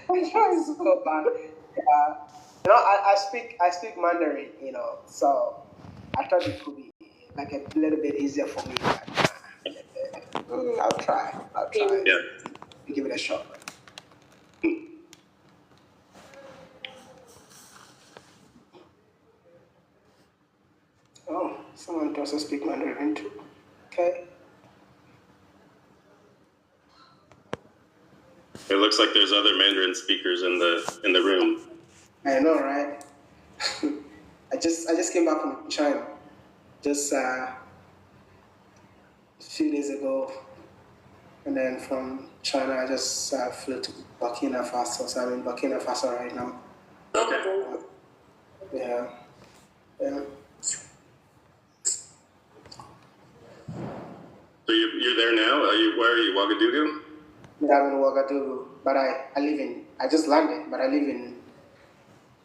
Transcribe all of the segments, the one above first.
I try so bad. Yeah. I speak Mandarin, so I thought it could be like a little bit easier for me. But, I'll try. I'll try. Yeah. Give it a shot. Oh, someone doesn't speak Mandarin too. Okay. It looks like there's other Mandarin speakers in the room. I know, right? I just came back from China just a few days ago, and then from China I just flew to Burkina Faso. So I'm in Burkina Faso right now. Okay. Yeah. Yeah. So you're there now? Where are you? Ouagadougou? Yeah, I'm in Ouagadougou, but I just landed, but I live in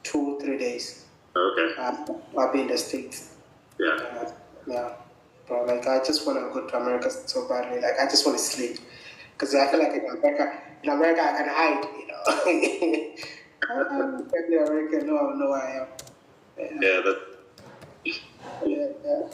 2-3 days. Okay. I'll be in the States. Yeah. Yeah. But like, I just want to go to America so badly. Like, I just want to sleep. Because I feel like in America I can hide, I'm in America, no one know who I am. Yeah. Yeah.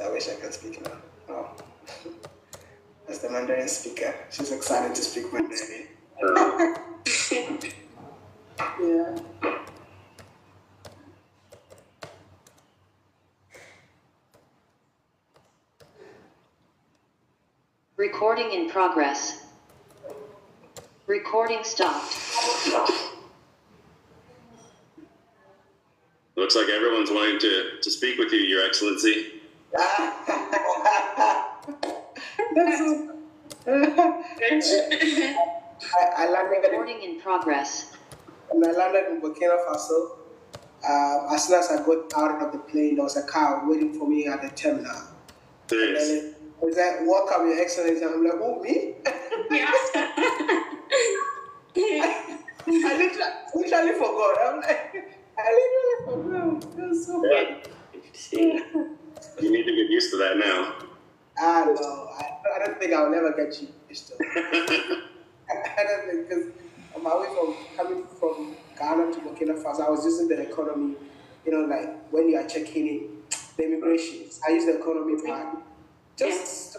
I wish I could speak now. Oh. That's the Mandarin speaker. She's excited to speak Mandarin. Yeah. Recording in progress. Recording stopped. Looks like everyone's wanting to speak with you, Your Excellency. I landed Recording in progress. when I landed in Burkina Faso. As soon as I got out of the plane, there was a car waiting for me at the terminal. Serious. And it was like, "Welcome, Your Excellency." I'm like, "Oh, me?" Yeah. I literally forgot. I'm like, I literally forgot. It was so funny. You need to get used to that now. No, I don't think I'll never get used to it. I don't think, because on my way coming from Ghana to Burkina Faso, I was using the economy, like when you are checking in, the immigration. I use the economy card. Just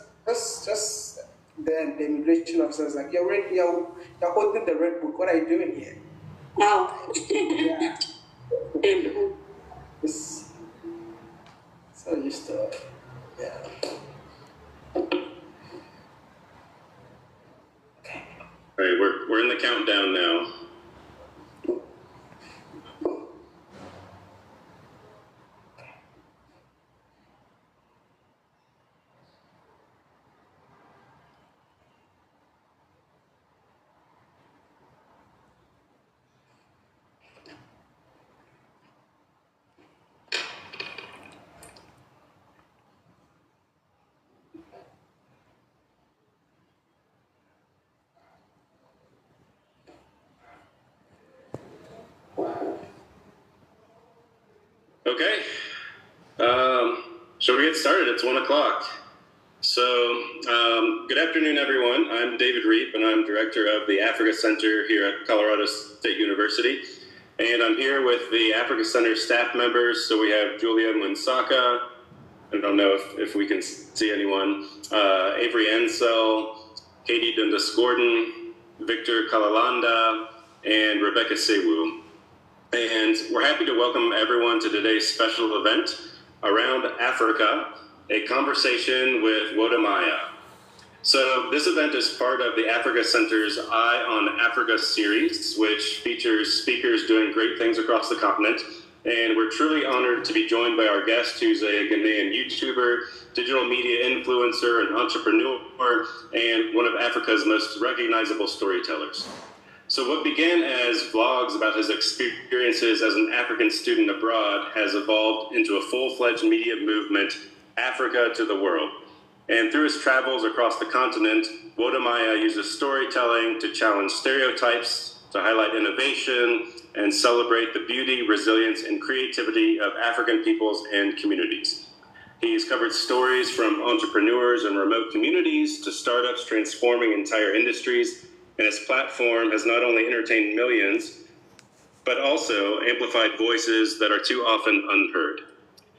then the immigration officer was like, you're holding the red book. What are you doing here? Oh. Yeah. It's so used to it. Yeah. All right, we're in the countdown now. Okay. Shall we get started? It's 1 o'clock. So, good afternoon, everyone. I'm David Reap, and I'm director of the Africa Center here at Colorado State University. And I'm here with the Africa Center staff members. So we have Julia Mwinsaka. I don't know if we can see anyone. Avery Ansell, Katie Dundas-Gordon, Victor Kalalanda, and Rebecca Sewu. And we're happy to welcome everyone to today's special event, Around Africa, a conversation with Wodamaya. So this event is part of the Africa Center's Eye on Africa series, which features speakers doing great things across the continent. And we're truly honored to be joined by our guest, who's a Ghanaian YouTuber, digital media influencer, and entrepreneur, and one of Africa's most recognizable storytellers. So what began as vlogs about his experiences as an African student abroad has evolved into a full-fledged media movement, Africa to the World. And through his travels across the continent, Wodamaya uses storytelling to challenge stereotypes, to highlight innovation, and celebrate the beauty, resilience, and creativity of African peoples and communities. He's covered stories from entrepreneurs in remote communities to startups transforming entire industries, and his platform has not only entertained millions, but also amplified voices that are too often unheard.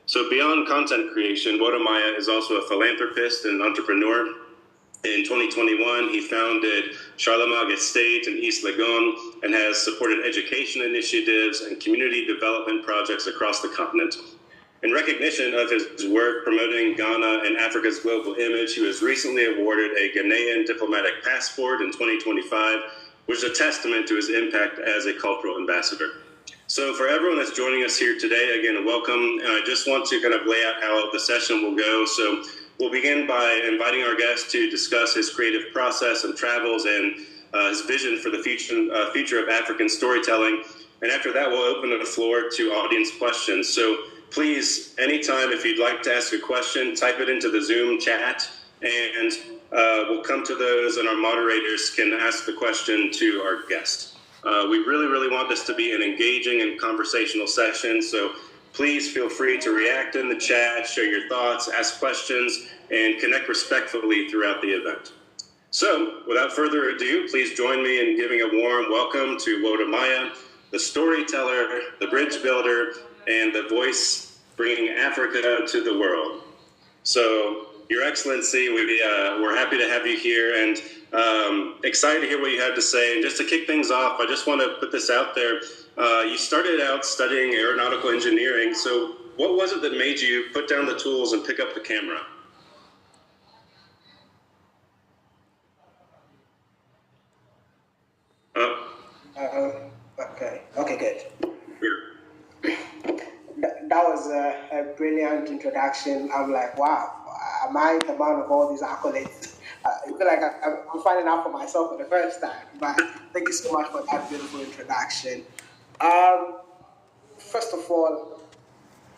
So beyond content creation, Wodamaya is also a philanthropist and entrepreneur. In 2021, he founded Charlemagne Estate in East Legon and has supported education initiatives and community development projects across the continent. In recognition of his work promoting Ghana and Africa's global image, he was recently awarded a Ghanaian diplomatic passport in 2025, which is a testament to his impact as a cultural ambassador. So for everyone that's joining us here today, again, welcome. I just want to kind of lay out how the session will go. So we'll begin by inviting our guest to discuss his creative process and travels and his vision for the future of African storytelling. And after that, we'll open the floor to audience questions. So please, anytime if you'd like to ask a question, type it into the Zoom chat, and we'll come to those, and our moderators can ask the question to our guest. We really want this to be an engaging and conversational session, so please feel free to react in the chat, share your thoughts, ask questions, and connect respectfully throughout the event. So, without further ado, please join me in giving a warm welcome to Wodamaya, the storyteller, the bridge builder, and the voice bringing Africa to the world. So, Your Excellency, we're happy to have you here and excited to hear what you have to say. And just to kick things off, I just want to put this out there. You started out studying aeronautical engineering. So what was it that made you put down the tools and pick up the camera? Okay, good. That was a brilliant introduction. I'm like, wow, am I the man of all these accolades? I feel like I'm finding out for myself for the first time. But thank you so much for that beautiful introduction. First of all,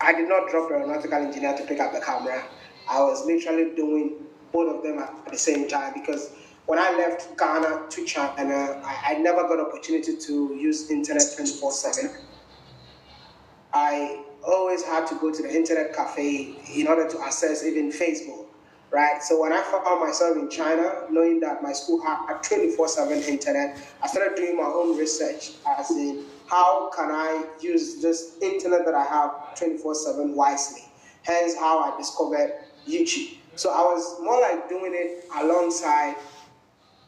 I did not drop aeronautical engineer to pick up the camera. I was literally doing both of them at the same time because when I left Ghana to China, I never got opportunity to use internet 24/7. I always had to go to the internet cafe in order to access even Facebook, right? So when I found myself in China, knowing that my school had 24/7 internet, I started doing my own research as in how can I use this internet that I have 24/7 wisely? Hence how I discovered YouTube. So I was more like doing it alongside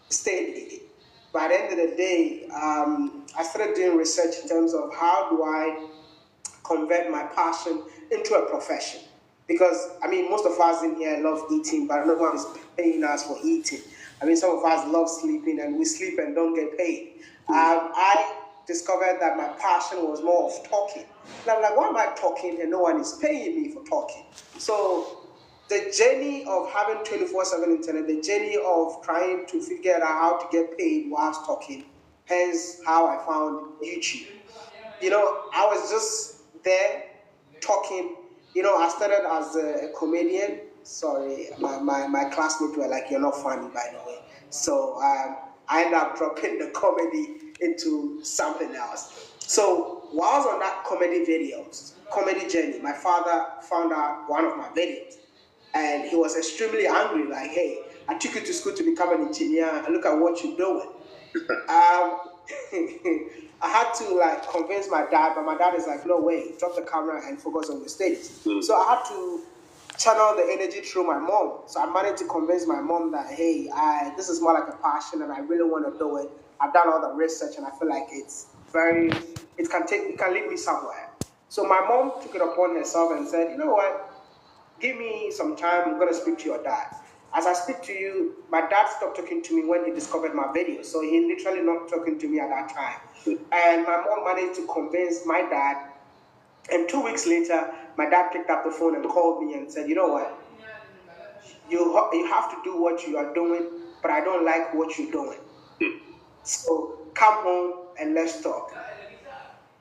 steadily. By the end of the day, I started doing research in terms of how do I convert my passion into a profession. Because, I mean, most of us in here love eating, but no one is paying us for eating. I mean, some of us love sleeping, and we sleep and don't get paid. I discovered that my passion was more of talking. And I'm like, why am I talking and no one is paying me for talking? So the journey of having 24/7 internet, the journey of trying to figure out how to get paid whilst talking, hence how I found YouTube. You know, I was just there talking. You know, I started as a comedian. Sorry, my classmates were like, you're not funny, by the way. So I ended up dropping the comedy into something else. So while I was on that comedy journey, my father found out one of my videos. And he was extremely angry, like, hey, I took you to school to become an engineer, and look at what you're doing. I had to like convince my dad, but my dad is like, no way, drop the camera and focus on your studies. So I had to channel the energy through my mom. So I managed to convince my mom that, hey, this is more like a passion and I really want to do it. I've done all the research and I feel like it can lead me somewhere. So my mom took it upon herself and said, you know what, give me some time, I'm going to speak to your dad. As I speak to you, my dad stopped talking to me when he discovered my video. So he literally not talking to me at that time. And my mom managed to convince my dad. And 2 weeks later, my dad picked up the phone and called me and said, you know what? You have to do what you are doing, but I don't like what you're doing. So come home and let's talk.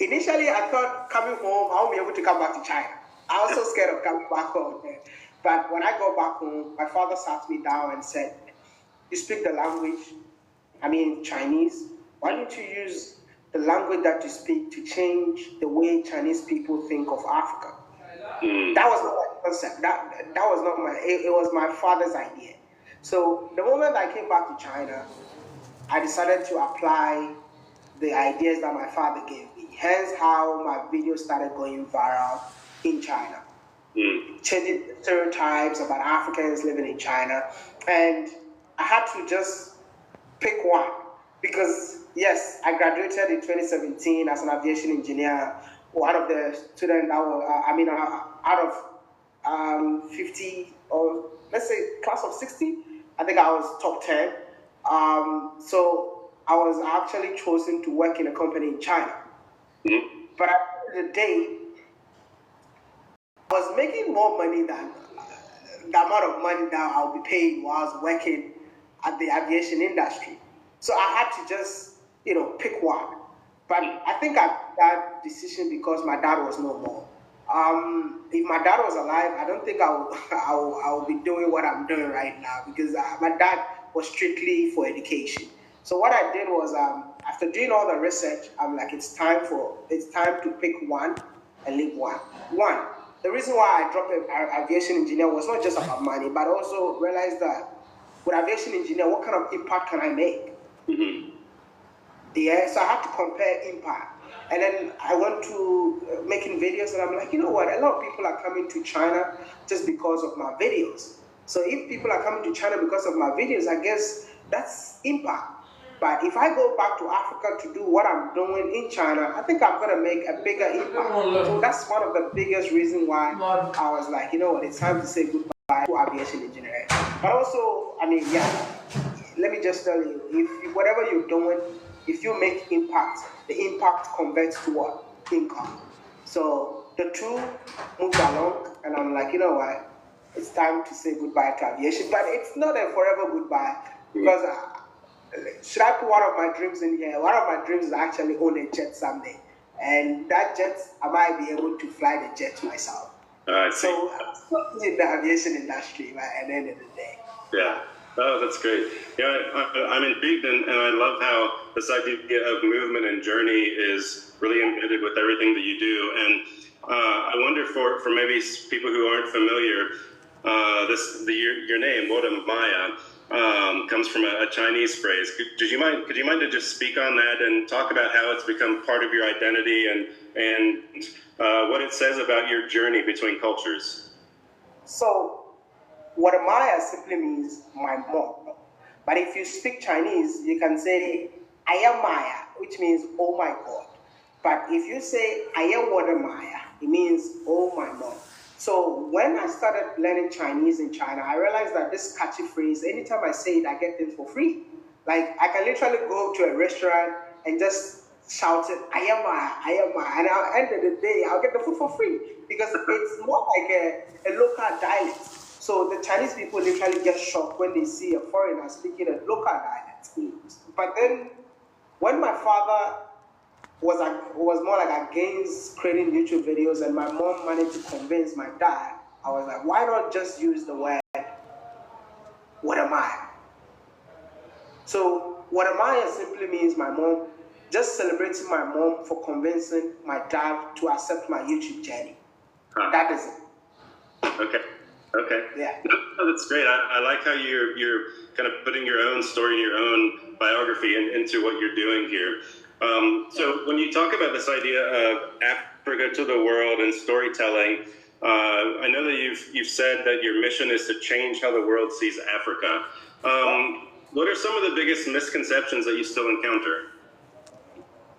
Initially, I thought coming home, I won't be able to come back to China. I was so scared of coming back home. But when I got back home, my father sat me down and said, "You speak the language, I mean Chinese. Why don't you use the language that you speak to change the way Chinese people think of Africa?" That was not my concept. That was not my. It was my father's idea. So the moment I came back to China, I decided to apply the ideas that my father gave me. Hence, how my videos started going viral in China, changing stereotypes about Africans living in China, and I had to just pick one because yes, I graduated in 2017 as an aviation engineer. One of the students that was, out of 50 or let's say class of 60, I think I was top 10. So I was actually chosen to work in a company in China. But at the end of the day, I was making more money than the amount of money that I'll be paid while I was working at the aviation industry. So I had to just, pick one. But I think I made that decision because my dad was no more. If my dad was alive, I don't think I would be doing what I'm doing right now because my dad was strictly for education. So what I did was, after doing all the research, I'm like, it's time to pick one and leave one. The reason why I dropped aviation engineer was not just about money, but also realized that with aviation engineer, what kind of impact can I make? Yeah, so I had to compare impact. And then I went to making videos, and I'm like, you know what? A lot of people are coming to China just because of my videos. So if people are coming to China because of my videos, I guess that's impact. But if I go back to Africa to do what I'm doing in China, I think I'm going to make a bigger impact. So that's one of the biggest reasons why I was like, you know what? It's time to say goodbye to aviation engineering. But also, let me just tell you, if whatever you're doing, if you make impact, the impact converts to what? Income. So the two moved along, and I'm like, you know what? It's time to say goodbye to aviation. But it's not a forever goodbye because should I put one of my dreams in here? One of my dreams is actually own a jet someday, and that jet I might be able to fly the jet myself. So I'm still in the aviation industry, right, at the end of the day. Yeah. Oh, that's great. Yeah, I'm intrigued, and I love how this idea of movement and journey is really embedded with everything that you do. And I wonder for maybe people who aren't familiar, your name, Wode Maya, comes from a Chinese phrase. Could you mind to just speak on that and talk about how it's become part of your identity and what it says about your journey between cultures? So, Wode Maya simply means my mom. But if you speak Chinese, you can say I am Maya, which means oh my God. But if you say I am Wode Maya, it means oh my mom. So when I started learning Chinese in China, I realized that this catchy phrase, anytime I say it, I get things for free. Like I can literally go to a restaurant and just shout it, I am Maya, and at the end of the day, I'll get the food for free because it's more like a local dialect. So the Chinese people literally get shocked when they see a foreigner speaking a local dialect. But then when my father was more like against creating YouTube videos, and my mom managed to convince my dad, I was like, why not just use the word Wode Maya? So Wode Maya simply means my mom, just celebrating my mom for convincing my dad to accept my YouTube journey. That is it. Okay. Yeah. No, that's great. I like how you're kind of putting your own story, your own biography into what you're doing here. So when you talk about this idea of Africa to the world and storytelling, I know that you've said that your mission is to change how the world sees Africa. What are some of the biggest misconceptions that you still encounter?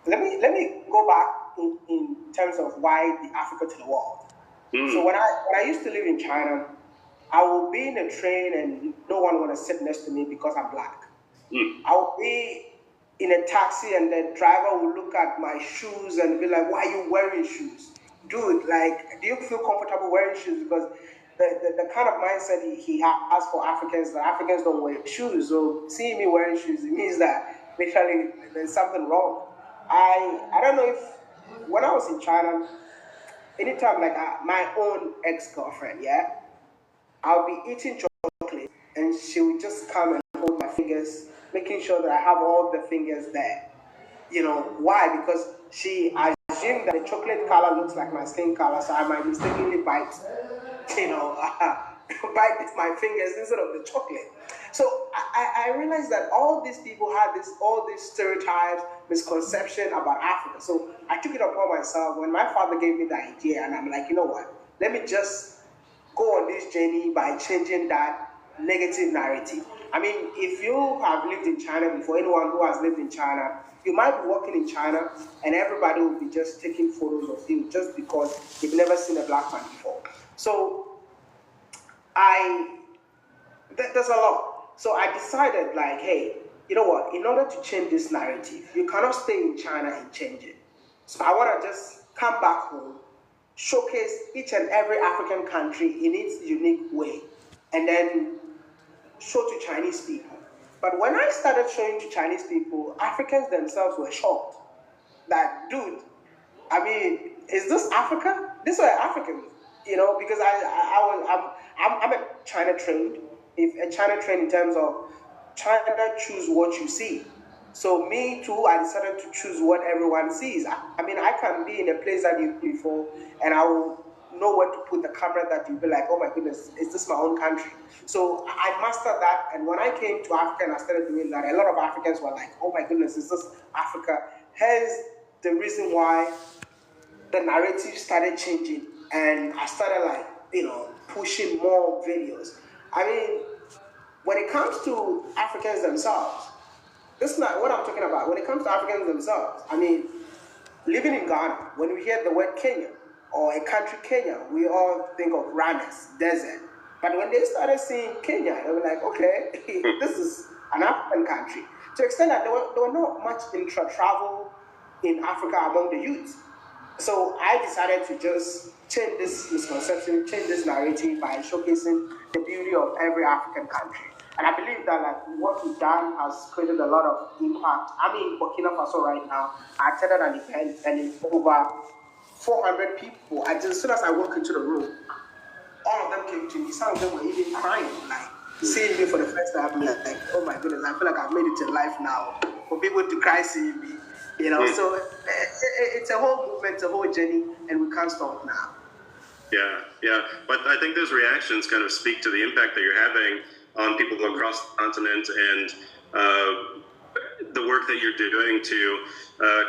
Let me go back in terms of why the Africa to the world. So when I used to live in China, I would be in a train and no one would sit next to me because I'm black. I would be in a taxi and the driver would look at my shoes and be like, why are you wearing shoes? Dude, like, do you feel comfortable wearing shoes? Because the kind of mindset he has for Africans, that Africans don't wear shoes. So seeing me wearing shoes, it means that literally there's something wrong. I don't know if, when I was in China, anytime like my own ex-girlfriend, yeah, I'll be eating chocolate, and she would just come and hold my fingers, making sure that I have all the fingers there. You know why? Because she assumed that the chocolate color looks like my skin color, so I might mistakenly bite, you know, bite with my fingers instead of the chocolate. So I realized that all these people had all these stereotypes, misconception about Africa. So I took it upon myself when my father gave me the idea, and I'm like, you know what? Let me just go on this journey by changing that negative narrative. I mean, if you have lived in China before, anyone who has lived in China, you might be walking in China and everybody will be just taking photos of you just because they've never seen a black man before. So there's a lot. So I decided, like, hey, you know what? In order to change this narrative, you cannot stay in China and change it. So I want to just come back home, showcase each and every African country in its unique way, and then show to Chinese people. But when I started showing to Chinese people, Africans themselves were shocked. That, dude, I mean, is this Africa? These were Africans, you know, because I'm a China trained. If a China trained in terms of China choose what you see. So me too, I decided to choose what everyone sees. I mean, I can be in a place that you've been before, and I will know where to put the camera that you'll be like, oh my goodness, is this my own country? So I mastered that, and when I came to Africa and I started doing that, a lot of Africans were like, oh my goodness, is this Africa? Hence the reason why the narrative started changing, and I started, like, you know, pushing more videos. I mean, when it comes to Africans themselves, this is not what I'm talking about. When it comes to Africans themselves, I mean, living in Ghana, when we hear the word Kenya or a country Kenya, we all think of rabbits, desert. But when they started seeing Kenya, they were like, okay, this is an African country. To the extent that there were not much intra-travel in Africa among the youth. So I decided to just change this misconception, change this narrative by showcasing the beauty of every African country. And I believe that, like, what we've done has created a lot of impact. I'm in Burkina Faso right now. I attended an event and it's over 400 people. As soon as I walked into the room, all of them came to me. Some of them were even crying, like seeing me for the first time. Like, oh my goodness, I feel like I've made it to life now. For people to cry seeing me, you know. So it's a whole movement, a whole journey, and we can't stop now. Yeah. But I think those reactions kind of speak to the impact that you're having on people across the continent, and the work that you're doing to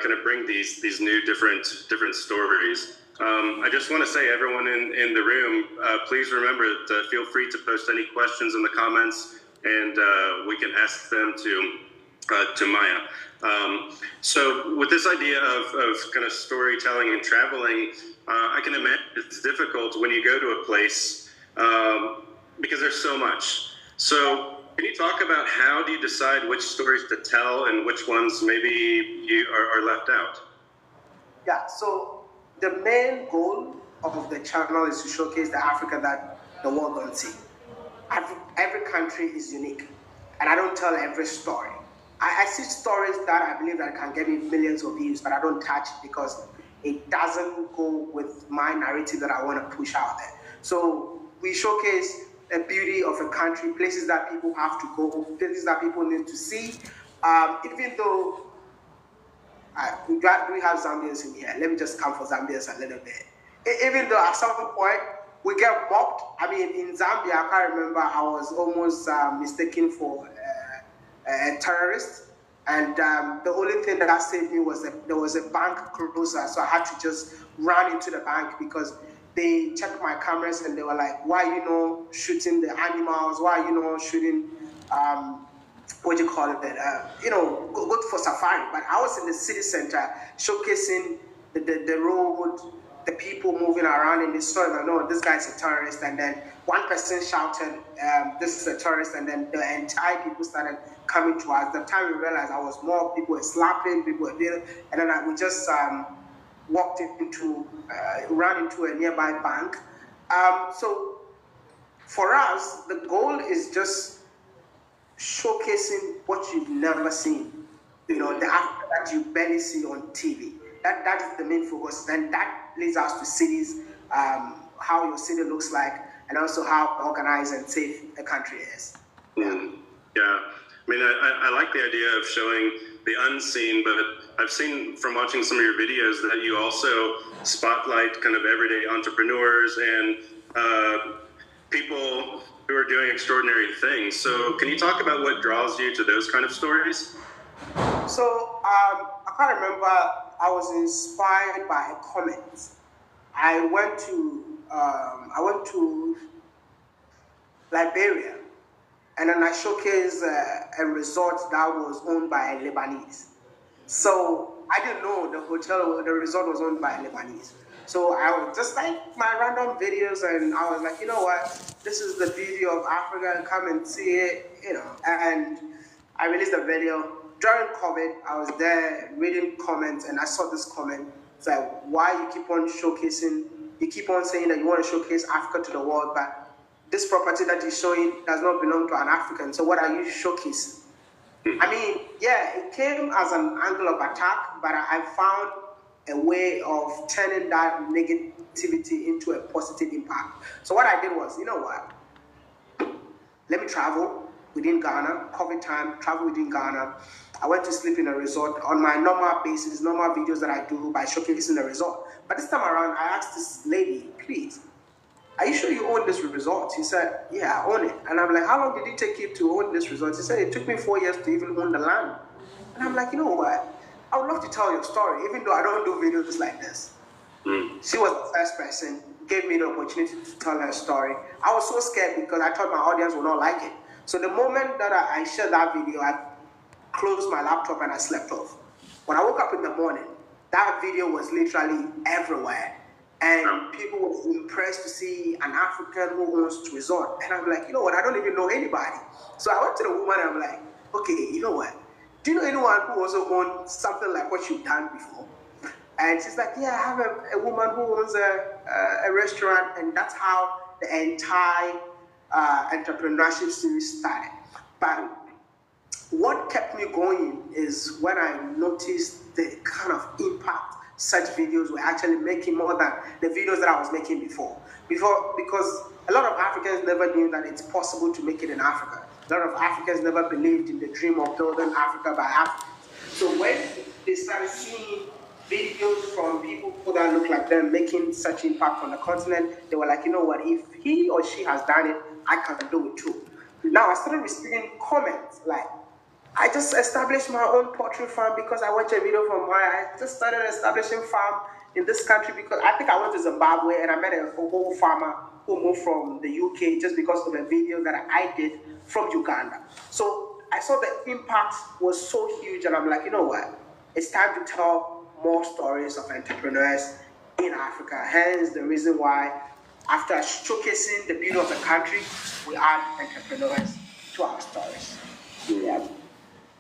kind of bring these new different stories. I just want to say, everyone in the room, please remember to feel free to post any questions in the comments, and we can ask them to Maya. So with this idea of kind of storytelling and traveling, I can imagine it's difficult when you go to a place because there's so much. So can you talk about how do you decide which stories to tell and which ones maybe you are left out? Yeah, so the main goal of the channel is to showcase the Africa that the world don't see. Every country is unique, and I don't tell every story. I see stories that I believe that can get me millions of views, but I don't touch it because it doesn't go with my narrative that I want to push out there. So we showcase the beauty of a country, places that people have to go, places that people need to see. Even though we have Zambians in here, let me just come for Zambians a little bit. Even though at some point we get mobbed. I mean, in Zambia, I can't remember, I was almost mistaken for a terrorist. And the only thing that saved me was that there was a bank closer, so I had to just run into the bank because they checked my cameras and they were like, why are you shooting the animals? Why are you shooting, what do you call it? Go for safari. But I was in the city center showcasing the road, the people moving around, and they saw that, no, this guy's a terrorist. And then one person shouted, this is a terrorist, and then the entire people started coming to us. The time we realized I was more, people were slapping, people were doing, and then we just ran into a nearby bank. So for us, the goal is just showcasing what you've never seen, the Africa that you barely see on TV. That is the main focus. Then that leads us to cities, how your city looks like. and also how organized and safe a country is. Yeah, I mean, I like the idea of showing the unseen, but I've seen from watching some of your videos that you also spotlight kind of everyday entrepreneurs and people who are doing extraordinary things. So can you talk about what draws you to those kind of stories? So I can't remember. I was inspired by a comment. I went to Liberia, and then I showcased a resort that was owned by a Lebanese. So I didn't know the resort was owned by a Lebanese. So I was just like my random videos, and I was like, you know what, this is the beauty of Africa, come and see it, you know. And I released a video during COVID. I was there reading comments, and I saw this comment. It's like, why you keep on showcasing, you keep on saying that you want to showcase Africa to the world, but this property that you're showing does not belong to an African. So what are you showcasing? I mean, yeah, it came as an angle of attack, but I found a way of turning that negativity into a positive impact. So what I did was, you know what? Let me travel within Ghana, COVID time, travel within Ghana. I went to sleep in a resort on my normal basis, normal videos that I do by showcasing the resort. But this time around, I asked this lady, please, are you sure you own this resort? She said, yeah, I own it. And I'm like, how long did it take you to own this resort? She said, it took me 4 years to even own the land. And I'm like, you know what? I would love to tell your story, even though I don't do videos like this. She was the first person, gave me the opportunity to tell her story. I was so scared because I thought my audience would not like it. So the moment that I shared that video, I closed my laptop and I slept off. When I woke up in the morning, that video was literally everywhere. And people were impressed to see an African who owns this resort. And I'm like, you know what, I don't even know anybody. So I went to the woman and I'm like, okay, you know what? Do you know anyone who also owns something like what you've done before? And she's like, yeah, I have a woman who owns a restaurant, and that's how the entire entrepreneurship series started. But what kept me going is when I noticed the kind of impact such videos were actually making more than the videos that I was making before. Because a lot of Africans never knew that it's possible to make it in Africa. A lot of Africans never believed in the dream of building Africa by Africans. So when they started seeing videos from people that look like them making such impact on the continent, they were like, you know what, if he or she has done it, I can do it too. Now I started receiving comments like, I just established my own poultry farm because I watched a video from her. I just started establishing farm in this country because I think I went to Zimbabwe and I met a whole farmer who moved from the UK just because of a video that I did from Uganda. So I saw the impact was so huge, and I'm like, you know what? It's time to tell more stories of entrepreneurs in Africa. Hence the reason why, after showcasing the beauty of the country, we add entrepreneurs to our stories. Yeah.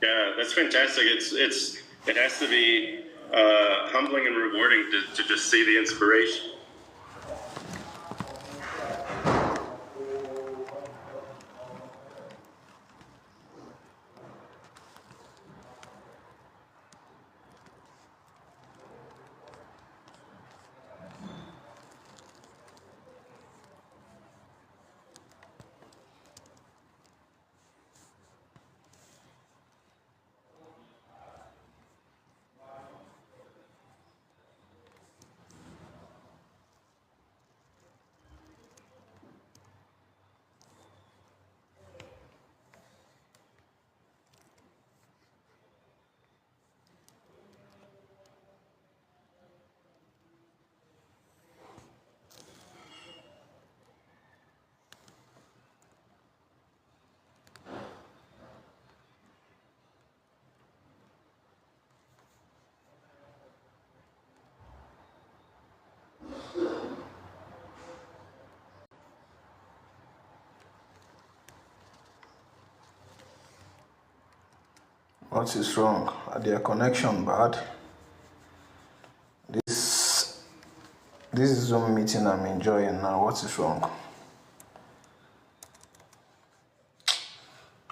Yeah, that's fantastic. It has to be humbling and rewarding to just see the inspiration. What is wrong? Are their connection bad? This Zoom meeting I'm enjoying now. What is wrong?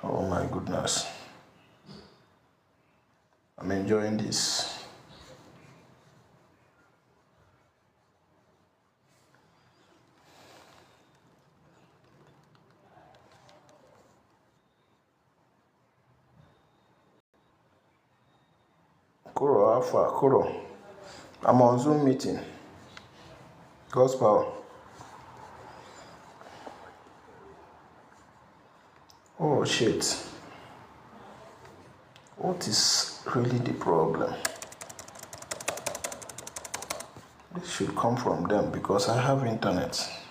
Oh my goodness. I'm enjoying this. Kuro, Alpha, Kuro. I'm on Zoom meeting. Gospel. Oh shit. What is really the problem? This should come from them because I have internet.